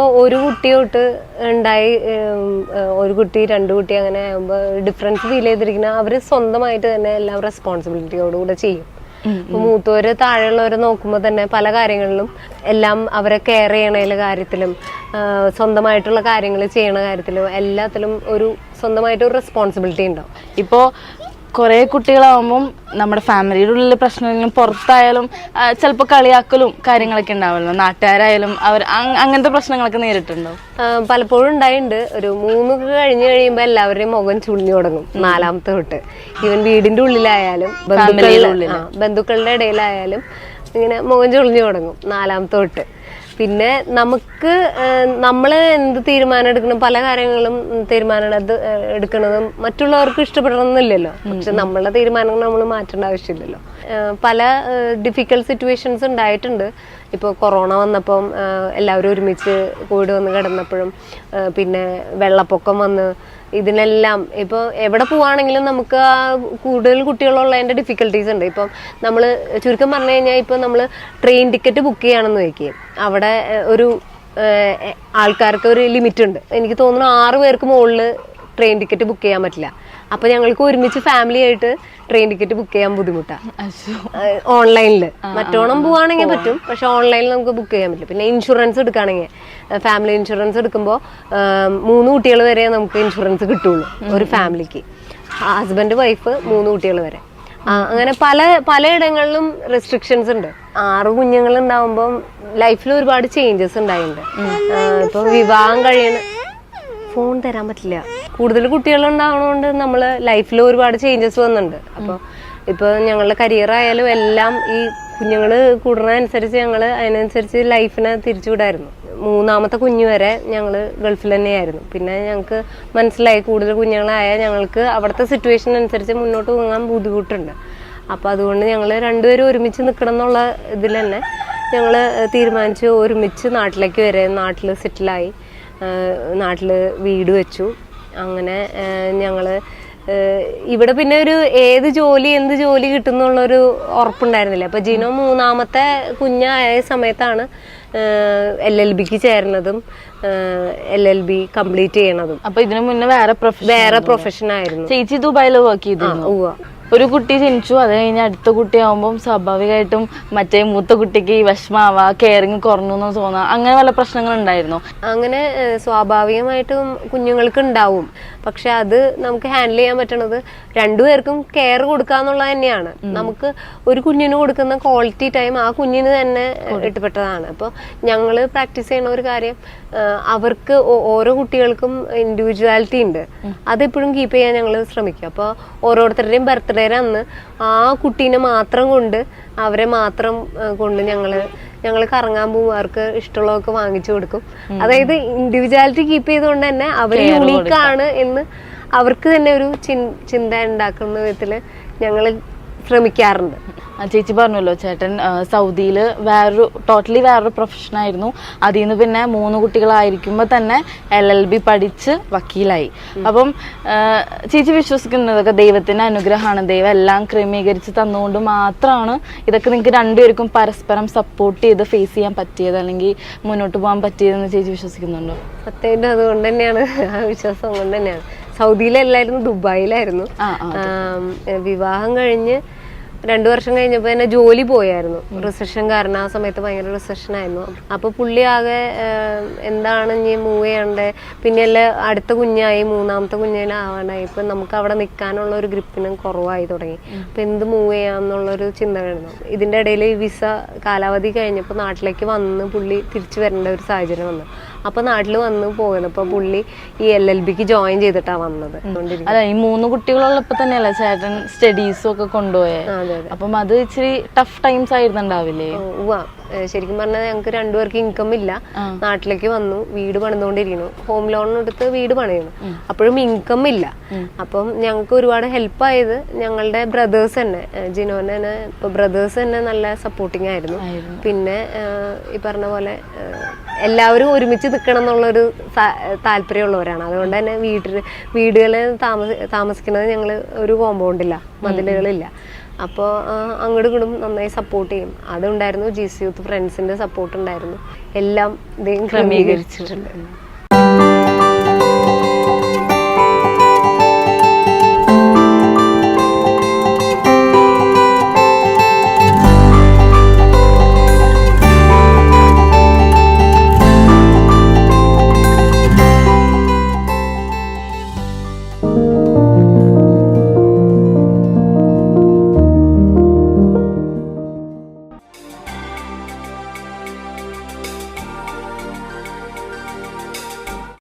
ഒരു കുട്ടി തൊട്ട് ഉണ്ടായി ഒരു കുട്ടി രണ്ട് കുട്ടി അങ്ങനെ ആകുമ്പോൾ ഡിഫറൻസ് ഫീൽ ചെയ്തിരിക്കുന്ന അവര് സ്വന്തമായിട്ട് തന്നെ എല്ലാം റെസ്പോൺസിബിലിറ്റിയോടുകൂടെ ചെയ്യും. മൂത്തവര് താഴെയുള്ളവരെ നോക്കുമ്പോൾ തന്നെ പല കാര്യങ്ങളിലും എല്ലാം അവരെ കെയർ ചെയ്യണ കാര്യത്തിലും സ്വന്തമായിട്ടുള്ള കാര്യങ്ങൾ ചെയ്യണ കാര്യത്തിലും എല്ലാത്തിലും ഒരു സ്വന്തമായിട്ട് ഒരു റെസ്പോൺസിബിലിറ്റി ഉണ്ടാവും. ഇപ്പോ കുറെ കുട്ടികളാവുമ്പം നമ്മുടെ ഫാമിലിയുടെ ഉള്ളിൽ പ്രശ്നങ്ങളും പുറത്തായാലും ചിലപ്പോൾ കളിയാക്കലും കാര്യങ്ങളൊക്കെ ഉണ്ടാവുമല്ലോ, നാട്ടുകാരായാലും അവർ അങ്ങനത്തെ പ്രശ്നങ്ങളൊക്കെ നേരിട്ടുണ്ടോ? പലപ്പോഴും ഉണ്ടായിട്ടുണ്ട്. ഒരു 3 കഴിഞ്ഞ് കഴിയുമ്പോൾ എല്ലാവരുടെയും മുഖം ചുളിഞ്ഞു തുടങ്ങും. 4ാമത്തെ തൊട്ട് ഈവൻ വീടിന്റെ ഉള്ളിലായാലും ബന്ധുക്കളുടെ ഇടയിലായാലും ഇങ്ങനെ മുഖം ചുളിഞ്ഞു തുടങ്ങും 4ാമത്തെ തൊട്ട്. പിന്നെ നമുക്ക് നമ്മൾ എന്ത് തീരുമാനം എടുക്കണം, പല കാര്യങ്ങളും തീരുമാനം എടുക്കുന്നതും മറ്റുള്ളവർക്ക് ഇഷ്ടപ്പെടണമെന്നില്ലല്ലോ. പക്ഷെ നമ്മളുടെ തീരുമാനങ്ങൾ നമ്മൾ മാറ്റേണ്ട ആവശ്യമില്ലല്ലോ. പല ഡിഫിക്കൽട്ട് സിറ്റുവേഷൻസ് ഉണ്ടായിട്ടുണ്ട്. ഇപ്പോൾ കൊറോണ വന്നപ്പം എല്ലാവരും ഒരുമിച്ച് കോവിഡ് വന്ന് കിടന്നപ്പോഴും പിന്നെ വെള്ളപ്പൊക്കം വന്ന് ഇതിനെല്ലാം ഇപ്പോൾ എവിടെ പോവാണെങ്കിലും നമുക്ക് കൂടുതൽ കുട്ടികളുള്ളതിൻ്റെ ഡിഫിക്കൽട്ടീസ് ഉണ്ട്. ഇപ്പം നമ്മൾ ചുരുക്കം പറഞ്ഞു കഴിഞ്ഞാൽ ഇപ്പം നമ്മൾ ട്രെയിൻ ടിക്കറ്റ് ബുക്ക് ചെയ്യുകയാണെന്ന് വയ്ക്കുകയും അവിടെ ഒരു ആൾക്കാർക്ക് ഒരു ലിമിറ്റ് ഉണ്ട്. എനിക്ക് തോന്നുന്നു 6 പേർക്ക് മുകളിൽ ട്രെയിൻ ടിക്കറ്റ് ബുക്ക് ചെയ്യാൻ പറ്റില്ല. അപ്പൊ ഞങ്ങൾക്ക് ഒരുമിച്ച് ഫാമിലി ആയിട്ട് ട്രെയിൻ ടിക്കറ്റ് ബുക്ക് ചെയ്യാൻ ബുദ്ധിമുട്ടാണ് ഓൺലൈനിൽ. മറ്റോണം പോവാണെങ്കിൽ പറ്റും, പക്ഷെ ഓൺലൈനിൽ നമുക്ക് ബുക്ക് ചെയ്യാൻ പറ്റില്ല. പിന്നെ ഇൻഷുറൻസ് എടുക്കുകയാണെങ്കിൽ ഫാമിലി ഇൻഷുറൻസ് എടുക്കുമ്പോൾ 3 കുട്ടികൾ വരെ നമുക്ക് ഇൻഷുറൻസ് കിട്ടുള്ളൂ ഒരു ഫാമിലിക്ക്. ഹസ്ബൻഡ് വൈഫ് 3 കുട്ടികൾ വരെ. അങ്ങനെ പലയിടങ്ങളിലും റെസ്ട്രിക്ഷൻസ് ഉണ്ട്. 6 കുഞ്ഞുങ്ങൾ ഉണ്ടാവുമ്പോൾ ലൈഫിൽ ഒരുപാട് ചേഞ്ചസ് ഉണ്ടായിട്ടുണ്ട്. ഇപ്പൊ വിവാഹം കഴിയണ ഫോൺ തരാൻ പറ്റില്ല. കൂടുതൽ കുട്ടികളുണ്ടാവണോണ്ട് നമ്മള് ലൈഫിൽ ഒരുപാട് ചേഞ്ചസ് വന്നിട്ടുണ്ട്. അപ്പോൾ ഇപ്പൊ ഞങ്ങളുടെ കരിയർ ആയാലും എല്ലാം ഈ കുഞ്ഞുങ്ങള് കൂടുന്നതനുസരിച്ച് ഞങ്ങള് അതിനനുസരിച്ച് ലൈഫിനെ തിരിച്ചുവിടായിരുന്നു. 3ാമത്തെ കുഞ്ഞു വരെ ഞങ്ങള് ഗൾഫിൽ തന്നെയായിരുന്നു. പിന്നെ ഞങ്ങൾക്ക് മനസ്സിലായി കൂടുതൽ കുഞ്ഞുങ്ങളായാൽ ഞങ്ങൾക്ക് അവിടുത്തെ സിറ്റുവേഷൻ അനുസരിച്ച് മുന്നോട്ട് പോകാൻ ബുദ്ധിമുട്ടുണ്ട്. അപ്പൊ അതുകൊണ്ട് ഞങ്ങള് രണ്ടുപേരും ഒരുമിച്ച് നിൽക്കണം എന്നുള്ള ഇതിൽ തന്നെ ഞങ്ങള് തീരുമാനിച്ചു. ഒരുമിച്ച് നാട്ടിലേക്ക് വരെ നാട്ടിൽ സെറ്റിലായി, നാട്ടിൽ വീട് വെച്ചു. അങ്ങനെ ഞങ്ങൾ ഇവിടെ പിന്നെ ഒരു എന്ത് ജോലി കിട്ടുന്നുള്ളൊരു ഉറപ്പുണ്ടായിരുന്നില്ല. അപ്പോൾ ജിനോ 3ാമത്തെ കുഞ്ഞായ സമയത്താണ് LLBക്ക് ചേരുന്നതും LLB കംപ്ലീറ്റ് ചെയ്യണതും. അപ്പൊ ഇതിനു മുന്നേ വേറെ പ്രൊഫഷൻ ആയിരുന്നു. ചേച്ചി ദുബായിൽ വർക്ക് ചെയ്തിരുന്നു. ഒരു കുട്ടി ജനിച്ചു, അത് കഴിഞ്ഞ് അടുത്ത കുട്ടിയാവുമ്പം സ്വാഭാവികമായിട്ടും മറ്റേ മൂത്ത കുട്ടിക്ക് വിഷമാവാ, കെയറിങ് കുറഞ്ഞു എന്ന് തോന്നാ, അങ്ങനെ വല്ല പ്രശ്നങ്ങൾ ഉണ്ടായിരുന്നു? അങ്ങനെ സ്വാഭാവികമായിട്ടും കുഞ്ഞുങ്ങൾക്ക് ഉണ്ടാവും. പക്ഷെ അത് നമുക്ക് ഹാൻഡിൽ ചെയ്യാൻ പറ്റണത് രണ്ടുപേർക്കും കെയർ കൊടുക്കാന്നുള്ളത് തന്നെയാണ്. നമുക്ക് ഒരു കുഞ്ഞിന് കൊടുക്കുന്ന ക്വാളിറ്റി ടൈം ആ കുഞ്ഞിന് തന്നെ ഇഷ്ടപ്പെട്ടതാണ്. അപ്പോൾ ഞങ്ങൾ പ്രാക്ടീസ് ചെയ്യുന്ന ഒരു കാര്യം, അവർക്ക് ഓരോ കുട്ടികൾക്കും ഇൻഡിവിജ്വാലിറ്റി ഉണ്ട്, അതെപ്പോഴും കീപ്പ് ചെയ്യാൻ ഞങ്ങൾ ശ്രമിക്കും. അപ്പോൾ ഓരോരുത്തരുടെയും ബർത്ത്ഡേ അന്ന് ആ കുട്ടീനെ മാത്രം കൊണ്ട് അവരെ മാത്രം കൊണ്ട് ഞങ്ങൾ കറങ്ങാൻ പോകും, അവർക്ക് ഇഷ്ടമുള്ളതൊക്കെ വാങ്ങിച്ചു കൊടുക്കും. അതായത് ഇൻഡിവിജ്വാലിറ്റി കീപ്പ് ചെയ്തുകൊണ്ട് തന്നെ അവർ യൂണീക്കാണ് എന്ന് അവർക്ക് തന്നെ ഒരു ചിന്ത ഉണ്ടാക്കുന്ന വിധത്തിൽ ഞങ്ങൾ ശ്രമിക്കാറുണ്ട്. ചേച്ചി പറഞ്ഞല്ലോ ചേട്ടൻ സൗദിയിൽ ടോട്ടലി വേറൊരു പ്രൊഫഷനായിരുന്നു. അതിൽ നിന്ന് പിന്നെ 3 കുട്ടികളായിരിക്കുമ്പോൾ തന്നെ LLB പഠിച്ച് വക്കീലായി. അപ്പം ചേച്ചി വിശ്വസിക്കുന്നതൊക്കെ ദൈവത്തിന്റെ അനുഗ്രഹമാണ്, ദൈവം എല്ലാം ക്രമീകരിച്ച് തന്നുകൊണ്ട് മാത്രമാണ് ഇതൊക്കെ നിങ്ങൾക്ക് രണ്ടുപേർക്കും പരസ്പരം സപ്പോർട്ട് ചെയ്ത് ഫേസ് ചെയ്യാൻ പറ്റിയത്, അല്ലെങ്കിൽ മുന്നോട്ട് പോകാൻ പറ്റിയതെന്ന് ചേച്ചി വിശ്വസിക്കുന്നുണ്ടോ? സത്യമായിട്ടും അതുകൊണ്ട് തന്നെയാണ്, ആ വിശ്വാസം കൊണ്ട് തന്നെയാണ്. സൗദിയിലല്ലായിരുന്നു, ദുബായിലായിരുന്നു. വിവാഹം കഴിഞ്ഞ് 2 വർഷം കഴിഞ്ഞപ്പോൾ തന്നെ ജോലി പോയായിരുന്നു. റിസഷൻ കാരണം ആ സമയത്ത് ഭയങ്കര റിസഷൻ ആയിരുന്നു. അപ്പോൾ പുള്ളി ആകെ എന്താണ് ഇനി മൂവ് ചെയ്യണ്ടേ, പിന്നെയല്ല അടുത്ത കുഞ്ഞായി, 3ാമത്തെ കുഞ്ഞിലാവാനായി. ഇപ്പം നമുക്ക് അവിടെ നിൽക്കാനുള്ള ഒരു ഗ്രിപ്പിനും കുറവായി തുടങ്ങി. അപ്പം എന്ത് മൂവ് ചെയ്യാമെന്നുള്ളൊരു ചിന്ത വരുന്നു. ഇതിൻ്റെ ഇടയിൽ ഈ വിസ കാലാവധി കഴിഞ്ഞപ്പോൾ നാട്ടിലേക്ക് വന്ന് പുള്ളി തിരിച്ചു വരേണ്ട ഒരു സാഹചര്യം വന്നു. അപ്പൊ നാട്ടിൽ വന്ന് പോകുന്നത്. അപ്പൊ പുള്ളി ഈ LLBക്ക് ജോയിൻ ചെയ്തിട്ടാ വന്നത്. അല്ല, ഈ 3 കുട്ടികളുള്ളപ്പോ തന്നെയല്ലേ ചേട്ടൻ സ്റ്റഡീസും ഒക്കെ കൊണ്ടുപോയത്. അപ്പം അത് ഇച്ചിരി ടഫ് ടൈംസ് ആയിരുന്നുണ്ടാവില്ലേ? ശരിക്കും പറഞ്ഞാൽ ഞങ്ങൾക്ക് 2 പേർക്ക് ഇൻകം ഇല്ല. നാട്ടിലേക്ക് വന്നു, വീട് പണിതുകൊണ്ടിരിക്കുന്നു, ഹോം ലോൺ എടുത്ത് വീട് പണിയുന്നു, അപ്പോഴും ഇൻകം ഇല്ല. അപ്പം ഞങ്ങൾക്ക് ഒരുപാട് ഹെൽപ്പായത് ഞങ്ങളുടെ ബ്രദേഴ്സ് തന്നെ, ജിനോനെ തന്നെ. ഇപ്പൊ ബ്രദേഴ്സ് തന്നെ നല്ല സപ്പോർട്ടിങ് ആയിരുന്നു. പിന്നെ ഈ പറഞ്ഞ പോലെ എല്ലാവരും ഒരുമിച്ച് നിൽക്കണം എന്നുള്ളൊരു താല്പര്യമുള്ളവരാണ്. അതുകൊണ്ട് തന്നെ വീടുകളിൽ താമസിക്കുന്നത് ഞങ്ങൾ ഒരു കോമ്പൗണ്ടില്ല, മതിലുകളില്ല. അപ്പോൾ അങ്ങോട്ടും ഇങ്ങോട്ടും നന്നായി സപ്പോർട്ട് ചെയ്യും. അതുണ്ടായിരുന്നു. GC യൂത്ത് ഫ്രണ്ട്സിന്റെ സപ്പോർട്ട് ഉണ്ടായിരുന്നു. എല്ലാം ഇദ്ദേഹം ക്രമീകരിച്ചിട്ടുണ്ട്.